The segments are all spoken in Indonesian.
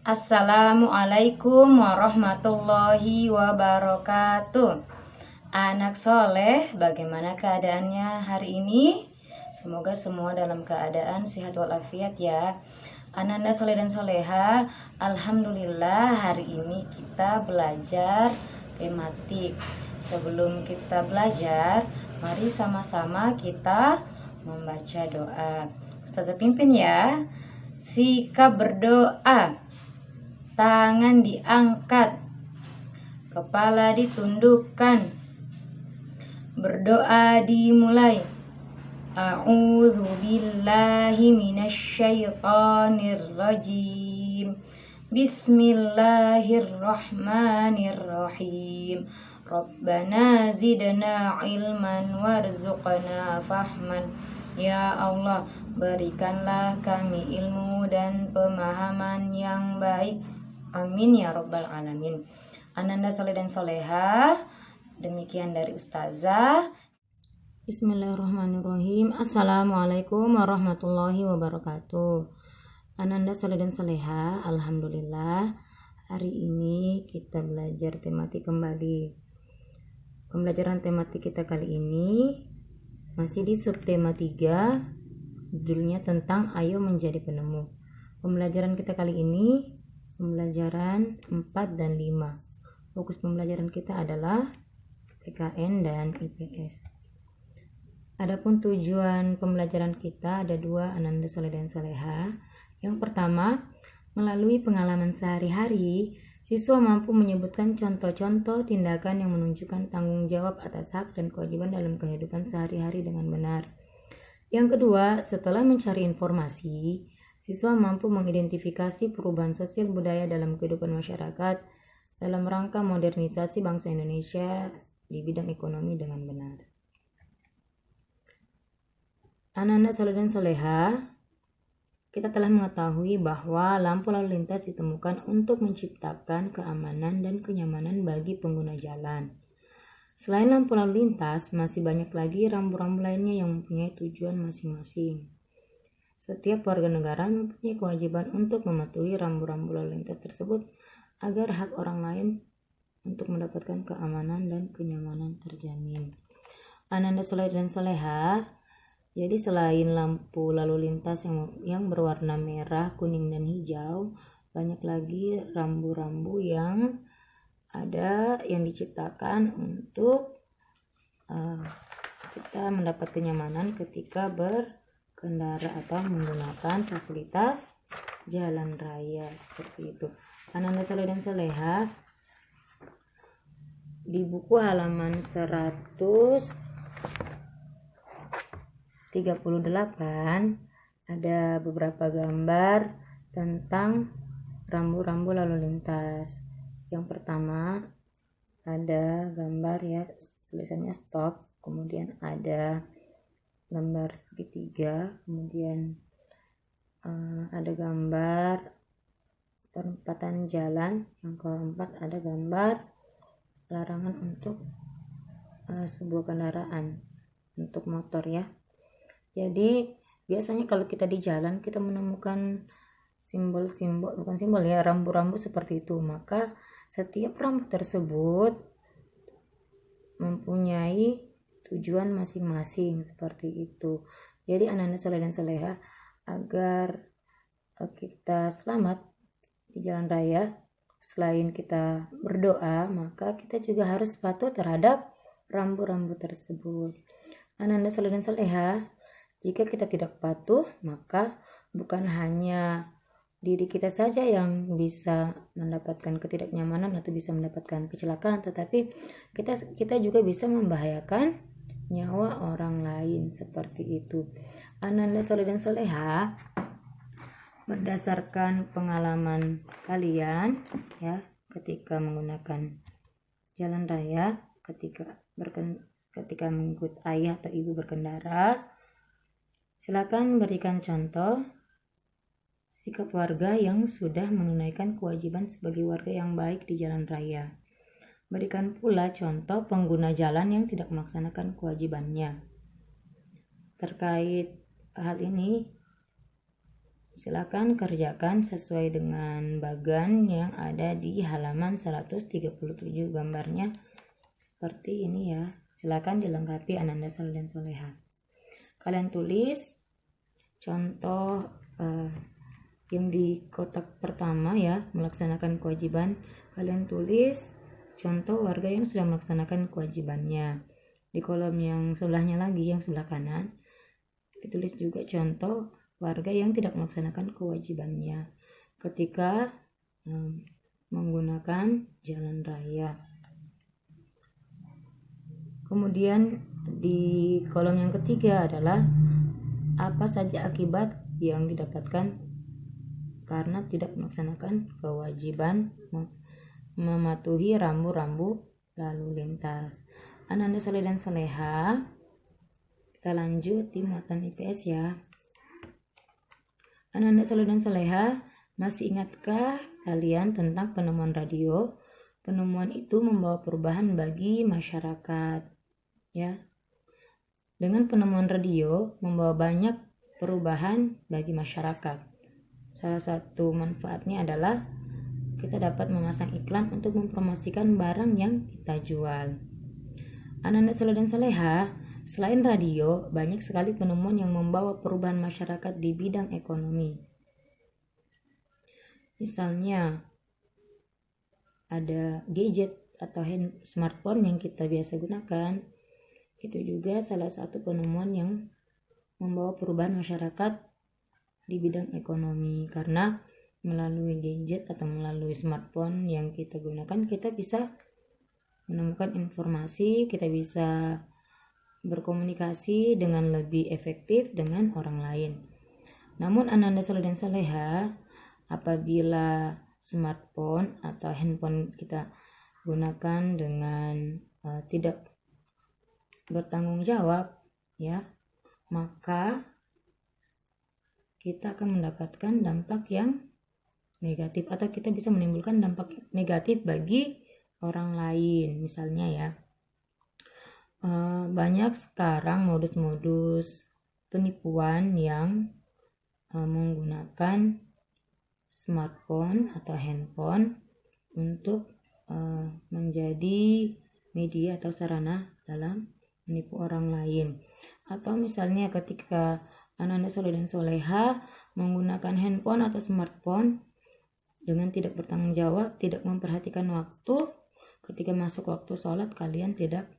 Assalamualaikum warahmatullahi wabarakatuh. Anak soleh, bagaimana keadaannya hari ini? Semoga semua dalam keadaan sehat walafiat ya. Ananda soleh dan soleha, alhamdulillah hari ini kita belajar tematik. Sebelum kita belajar, mari sama-sama kita membaca doa. Ustazah pimpin ya. Sikap berdoa. Tangan diangkat, kepala ditundukkan, berdoa dimulai. A'udzu billahi minasyaitonir rajim. Bismillahirrahmanirrahim. Rabbana zidna ilman warzuqna fahman. Ya Allah, berikanlah kami ilmu dan pemahaman yang baik. Amin ya Rabbal Alamin. Ananda soleh dan soleha, demikian dari Ustazah. Bismillahirrahmanirrahim. Assalamualaikum warahmatullahi wabarakatuh. Ananda soleh dan soleha, alhamdulillah hari ini kita belajar tematik kembali. Pembelajaran tematik kita kali ini masih di subtema 3, judulnya tentang ayo menjadi penemu. Pembelajaran kita kali ini pembelajaran 4 dan 5. Fokus pembelajaran kita adalah PKN dan IPS. Adapun tujuan pembelajaran kita ada dua, Ananda soleh dan soleha. Yang pertama, melalui pengalaman sehari-hari, siswa mampu menyebutkan contoh-contoh tindakan yang menunjukkan tanggung jawab atas hak dan kewajiban dalam kehidupan sehari-hari dengan benar. Yang kedua, setelah mencari informasi, siswa mampu mengidentifikasi perubahan sosial budaya dalam kehidupan masyarakat dalam rangka modernisasi bangsa Indonesia di bidang ekonomi dengan benar. Anak-anak soleh dan soleha, kita telah mengetahui bahwa lampu lalu lintas ditemukan untuk menciptakan keamanan dan kenyamanan bagi pengguna jalan. Selain lampu lalu lintas, masih banyak lagi rambu-rambu lainnya yang mempunyai tujuan masing-masing. Setiap warga negara mempunyai kewajiban untuk mematuhi rambu-rambu lalu lintas tersebut agar hak orang lain untuk mendapatkan keamanan dan kenyamanan terjamin. Ananda soleh dan soleha, jadi selain lampu lalu lintas yang berwarna merah, kuning, dan hijau, banyak lagi rambu-rambu yang ada yang diciptakan untuk kita mendapat kenyamanan ketika berkendara atau menggunakan fasilitas jalan raya seperti itu. Ananda soleh dan soleha, di buku halaman 138 ada beberapa gambar tentang rambu-rambu lalu lintas. Yang pertama ada gambar ya, tulisannya stop, kemudian ada gambar segitiga, kemudian ada gambar perempatan jalan, yang keempat ada gambar larangan untuk sebuah kendaraan untuk motor ya. Jadi biasanya kalau kita di jalan kita menemukan rambu-rambu seperti itu, maka setiap rambu tersebut mempunyai tujuan masing-masing seperti itu. Jadi anak-anak soleh dan soleha, agar kita selamat di jalan raya, selain kita berdoa, maka kita juga harus patuh terhadap rambu-rambu tersebut. Anak-anak soleh dan soleha, jika kita tidak patuh, maka bukan hanya diri kita saja yang bisa mendapatkan ketidaknyamanan atau bisa mendapatkan kecelakaan, tetapi kita juga bisa membahayakan nyawa orang lain seperti itu. Ananda soleh dan soleha, berdasarkan pengalaman kalian ya, ketika menggunakan jalan raya, ketika mengikut ayah atau ibu berkendara, silakan berikan contoh sikap warga yang sudah menunaikan kewajiban sebagai warga yang baik di jalan raya. Berikan pula contoh pengguna jalan yang tidak melaksanakan kewajibannya. Terkait hal ini, Silakan kerjakan sesuai dengan bagan yang ada di halaman 137. Gambarnya seperti ini ya. Silakan dilengkapi Ananda Saleh dan Soleha. Kalian tulis contoh yang di kotak pertama ya, melaksanakan kewajiban. Kalian tulis contoh warga yang sudah melaksanakan kewajibannya. Di kolom yang sebelahnya lagi, yang sebelah kanan, ditulis juga contoh warga yang tidak melaksanakan kewajibannya ketika menggunakan jalan raya. Kemudian di kolom yang ketiga adalah apa saja akibat yang didapatkan karena tidak melaksanakan kewajiban mematuhi rambu-rambu lalu lintas. Ananda Saleh dan Soleha, kita lanjut di muatan IPS ya. Ananda Saleh dan Soleha, masih ingatkah kalian tentang penemuan radio? Penemuan itu membawa perubahan bagi masyarakat ya. Dengan penemuan radio membawa banyak perubahan bagi masyarakat. Salah satu manfaatnya adalah kita dapat memasang iklan untuk mempromosikan barang yang kita jual. Ananda Saleh dan Soleha, selain radio, banyak sekali penemuan yang membawa perubahan masyarakat di bidang ekonomi. Misalnya, ada gadget atau smartphone yang kita biasa gunakan. Itu juga salah satu penemuan yang membawa perubahan masyarakat di bidang ekonomi, karena melalui gadget atau melalui smartphone yang kita gunakan, kita bisa menemukan informasi, kita bisa berkomunikasi dengan lebih efektif dengan orang lain. Namun Ananda Saleh dan Soleha, apabila smartphone atau handphone kita gunakan dengan tidak bertanggung jawab ya, maka kita akan mendapatkan dampak yang negatif atau kita bisa menimbulkan dampak negatif bagi orang lain. Misalnya ya, banyak sekarang modus-modus penipuan yang menggunakan smartphone atau handphone untuk menjadi media atau sarana dalam menipu orang lain. Atau misalnya ketika Ananda Saleh dan Soleha menggunakan handphone atau smartphone dengan tidak bertanggung jawab, tidak memperhatikan waktu, ketika masuk waktu sholat kalian tidak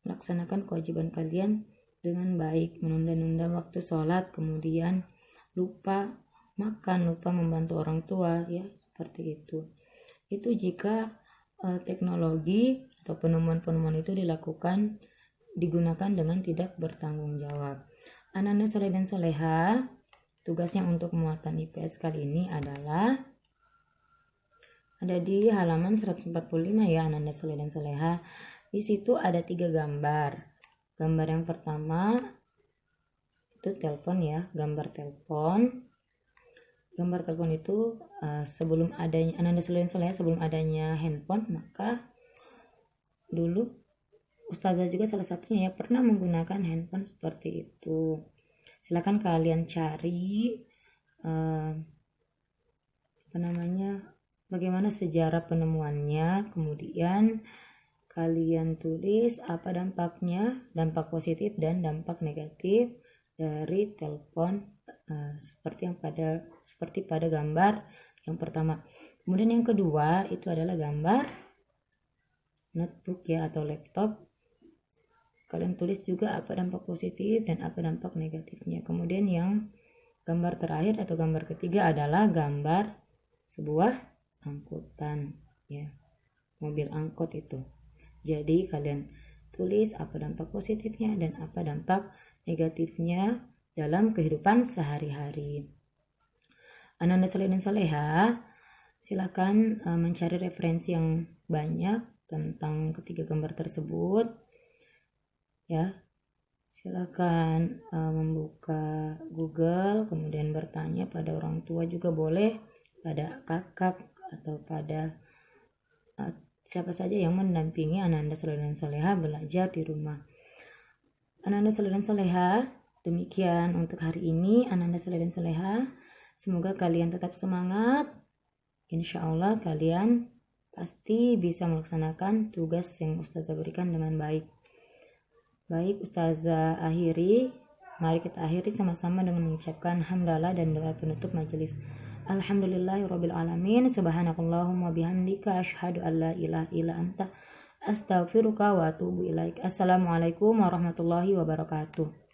melaksanakan kewajiban kalian dengan baik, menunda-nunda waktu sholat, kemudian lupa makan, lupa membantu orang tua ya, seperti itu. Itu jika teknologi atau penemuan-penemuan itu digunakan dengan tidak bertanggung jawab. Ananda Saleh dan Soleha, tugasnya untuk muatan IPS kali ini adalah ada di halaman 145 ya, Ananda Saleh dan Soleha. Di situ ada 3 gambar. Gambar yang pertama itu telepon ya, gambar telepon. Gambar telepon itu sebelum adanya Ananda Saleh dan Soleha, sebelum adanya handphone, maka dulu Ustazah juga salah satunya ya pernah menggunakan handphone seperti itu. Silakan kalian cari bagaimana sejarah penemuannya, kemudian kalian tulis apa dampaknya, dampak positif dan dampak negatif dari telepon seperti pada gambar yang pertama. Kemudian yang kedua itu adalah gambar notebook ya atau laptop. Kalian tulis juga apa dampak positif dan apa dampak negatifnya. Kemudian yang gambar terakhir atau gambar ketiga adalah gambar sebuah angkutan ya, mobil angkot itu. Jadi kalian tulis apa dampak positifnya dan apa dampak negatifnya dalam kehidupan sehari-hari. Ananda Saleh dan Soleha, silakan mencari referensi yang banyak tentang ketiga gambar tersebut ya. Silakan membuka Google, kemudian bertanya pada orang tua juga boleh, pada kakak atau pada siapa saja yang mendampingi Ananda Saleh dan Soleha belajar di rumah. Ananda Saleh dan Soleha, demikian untuk hari ini Ananda Saleh dan Soleha. Semoga kalian tetap semangat. Insya Allah kalian pasti bisa melaksanakan tugas yang Ustazah berikan dengan baik. Baik, Ustazah akhiri. Mari kita akhiri sama-sama dengan mengucapkan hamdalah dan doa penutup majelis. Alhamdulillahirabbil alamin. Subhanakallahumma bihamdika asyhadu an la ilaha illa anta astaghfiruka wa atubu ilaik. Assalamualaikum warahmatullahi wabarakatuh.